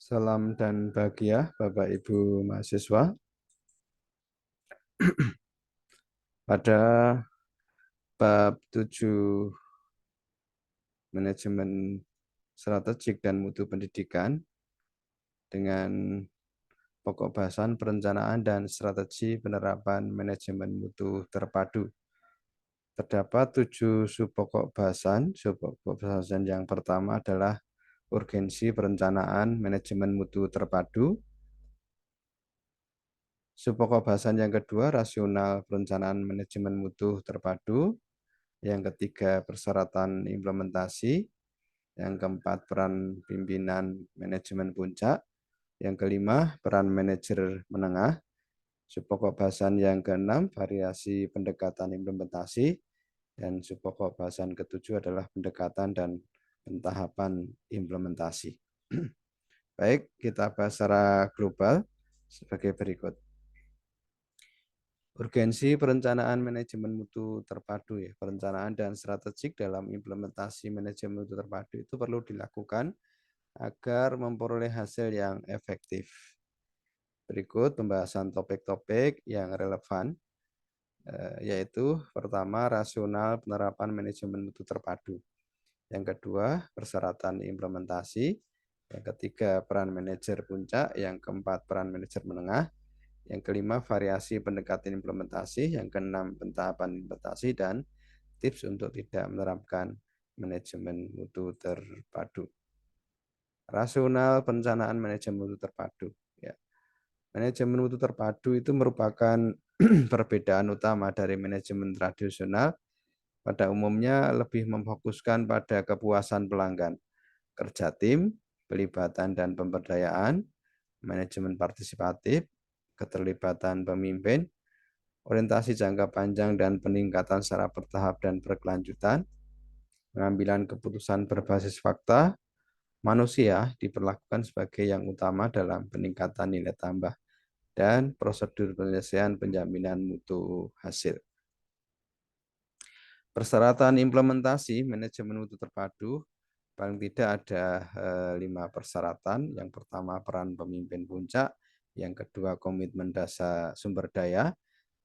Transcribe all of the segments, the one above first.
Salam dan bahagia Bapak Ibu mahasiswa. Pada bab 7 manajemen strategik dan mutu pendidikan dengan pokok bahasan perencanaan dan strategi penerapan manajemen mutu terpadu. Terdapat 7 subpokok bahasan. Subpokok bahasan yang pertama adalah urgensi perencanaan manajemen mutu terpadu. Subpokok bahasan yang kedua, rasional perencanaan manajemen mutu terpadu. Yang ketiga, persyaratan implementasi. Yang keempat, peran pimpinan manajemen puncak. Yang kelima, peran manajer menengah. Subpokok bahasan yang keenam, variasi pendekatan implementasi. Dan subpokok bahasan ketujuh adalah pendekatan dan pentahapan implementasi. Baik, kita bahas secara global sebagai berikut. Urgensi perencanaan manajemen mutu terpadu ya. Perencanaan dan strategik dalam implementasi manajemen mutu terpadu itu perlu dilakukan agar memperoleh hasil yang efektif. Berikut pembahasan topik-topik yang relevan, yaitu pertama, rasional penerapan manajemen mutu terpadu. Yang kedua, persyaratan implementasi. Yang ketiga, peran manajer puncak. Yang keempat, peran manajer menengah. Yang kelima, variasi pendekatan implementasi. Yang keenam, pentahapan implementasi. Dan tips untuk tidak menerapkan manajemen mutu terpadu. Rasional perencanaan manajemen mutu terpadu. Ya. Manajemen mutu terpadu itu merupakan perbedaan utama dari manajemen tradisional. Pada umumnya lebih memfokuskan pada kepuasan pelanggan, kerja tim, pelibatan dan pemberdayaan, manajemen partisipatif, keterlibatan pemimpin, orientasi jangka panjang dan peningkatan secara bertahap dan berkelanjutan, pengambilan keputusan berbasis fakta, manusia diperlakukan sebagai yang utama dalam peningkatan nilai tambah, dan prosedur penyelesaian penjaminan mutu hasil. Persyaratan implementasi manajemen mutu terpadu, paling tidak ada 5 persyaratan. Yang pertama, peran pemimpin puncak. Yang kedua, komitmen dasar sumber daya.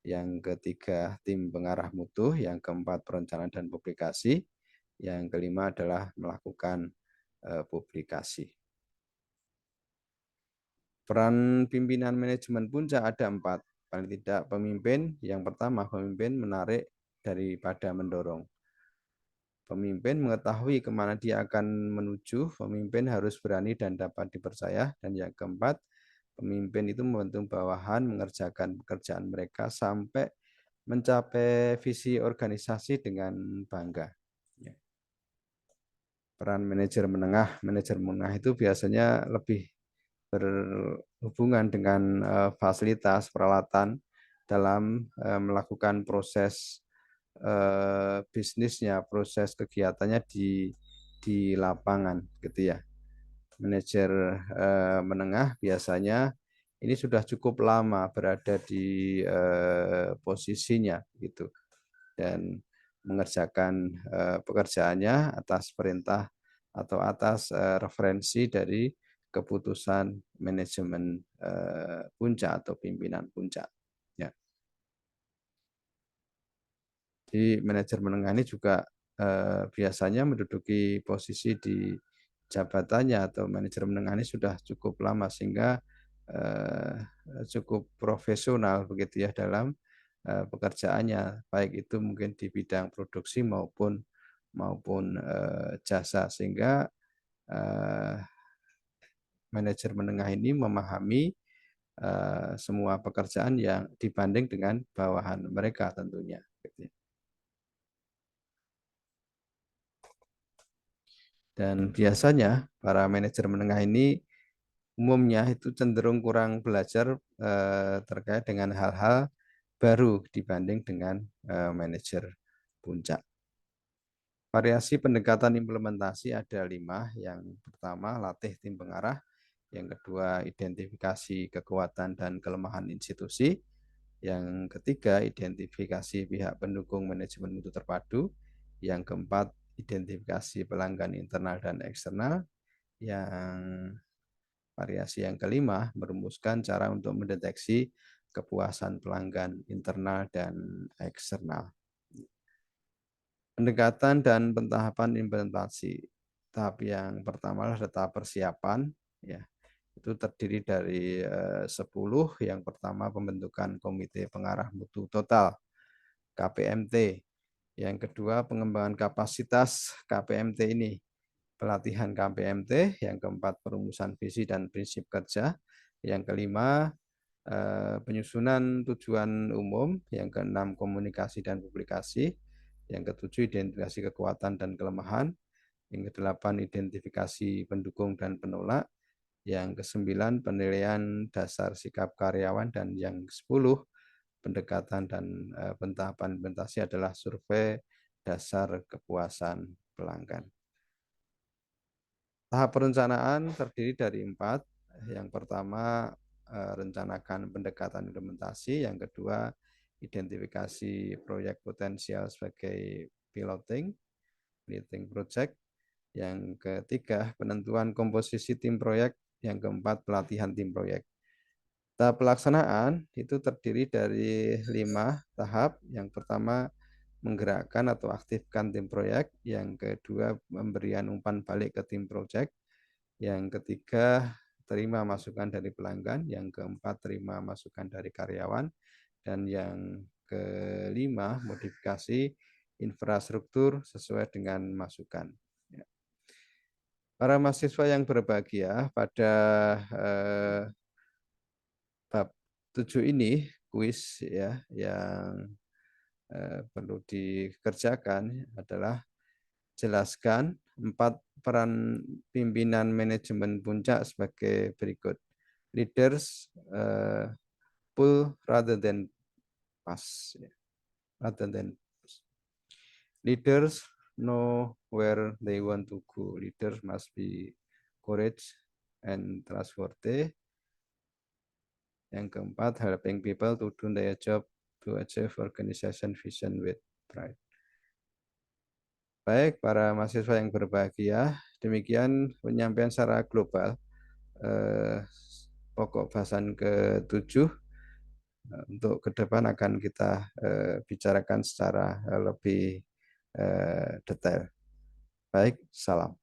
Yang ketiga, tim pengarah mutu. Yang keempat, perencanaan dan publikasi. Yang kelima adalah melakukan publikasi. Peran pimpinan manajemen puncak ada 4. Paling tidak pemimpin. Yang pertama, pemimpin menarik daripada mendorong. Pemimpin mengetahui kemana dia akan menuju. Pemimpin harus berani dan dapat dipercaya. Dan yang keempat, pemimpin itu membantu bawahan mengerjakan pekerjaan mereka sampai mencapai visi organisasi dengan bangga. Peran manajer menengah. Manajer menengah itu biasanya lebih berhubungan dengan fasilitas, peralatan dalam melakukan proses bisnisnya, proses kegiatannya di lapangan gitu ya. Manajer menengah biasanya ini sudah cukup lama berada di posisinya gitu dan mengerjakan pekerjaannya atas perintah atau atas referensi dari keputusan manajemen puncak atau pimpinan puncak. Ya. Di manajer menengah ini juga biasanya menduduki posisi di jabatannya atau manajer menengah ini sudah cukup lama sehingga cukup profesional begitu ya dalam pekerjaannya, baik itu mungkin di bidang produksi maupun jasa, sehingga manajer menengah ini memahami semua pekerjaan yang dibanding dengan bawahan mereka tentunya. Dan biasanya para manajer menengah ini umumnya itu cenderung kurang belajar terkait dengan hal-hal baru dibanding dengan manajer puncak. Variasi pendekatan implementasi ada 5. Yang pertama, latih tim pengarah. Yang kedua, identifikasi kekuatan dan kelemahan institusi. Yang ketiga, identifikasi pihak pendukung manajemen mutu terpadu. Yang keempat, identifikasi pelanggan internal dan eksternal. Yang variasi yang kelima, merumuskan cara untuk mendeteksi kepuasan pelanggan internal dan eksternal. Pendekatan dan pentahapan implementasi. Tahap yang pertama adalah tahap persiapan, ya. Itu terdiri dari 10. Yang pertama pembentukan komite pengarah mutu total KPMT. Yang kedua pengembangan kapasitas KPMT ini, pelatihan KPMT. Yang keempat perumusan visi dan prinsip kerja. Yang kelima penyusunan tujuan umum. Yang keenam komunikasi dan publikasi. Yang ketujuh identifikasi kekuatan dan kelemahan. Yang kedelapan identifikasi pendukung dan penolak. Yang kesembilan penilaian dasar sikap karyawan. Dan yang kesepuluh pendekatan dan pentahapan implementasi adalah survei dasar kepuasan pelanggan. Tahap perencanaan terdiri dari 4. Yang pertama rencanakan pendekatan implementasi. Yang kedua identifikasi proyek potensial sebagai piloting project. Yang ketiga penentuan komposisi tim proyek. Yang keempat pelatihan tim proyek. Tahap pelaksanaan itu terdiri dari 5 tahap. Yang pertama menggerakkan atau aktifkan tim proyek. Yang kedua pemberian umpan balik ke tim proyek. Yang ketiga terima masukan dari pelanggan. Yang keempat terima masukan dari karyawan. Dan yang kelima modifikasi infrastruktur sesuai dengan masukan. Para mahasiswa yang berbahagia, pada bab 7 ini kuis ya yang perlu dikerjakan adalah jelaskan 4 peran pimpinan manajemen puncak sebagai berikut. Leaders pull rather than pass. Rather than push. Leaders know where they want to go. Leaders must be courage and trustworthy. Yang keempat, helping people to do their job to achieve organization vision with pride. Baik, para mahasiswa yang berbahagia, demikian penyampaian secara global pokok bahasan ke-7. Untuk ke depan akan kita bicarakan secara lebih detail. Baik, salam.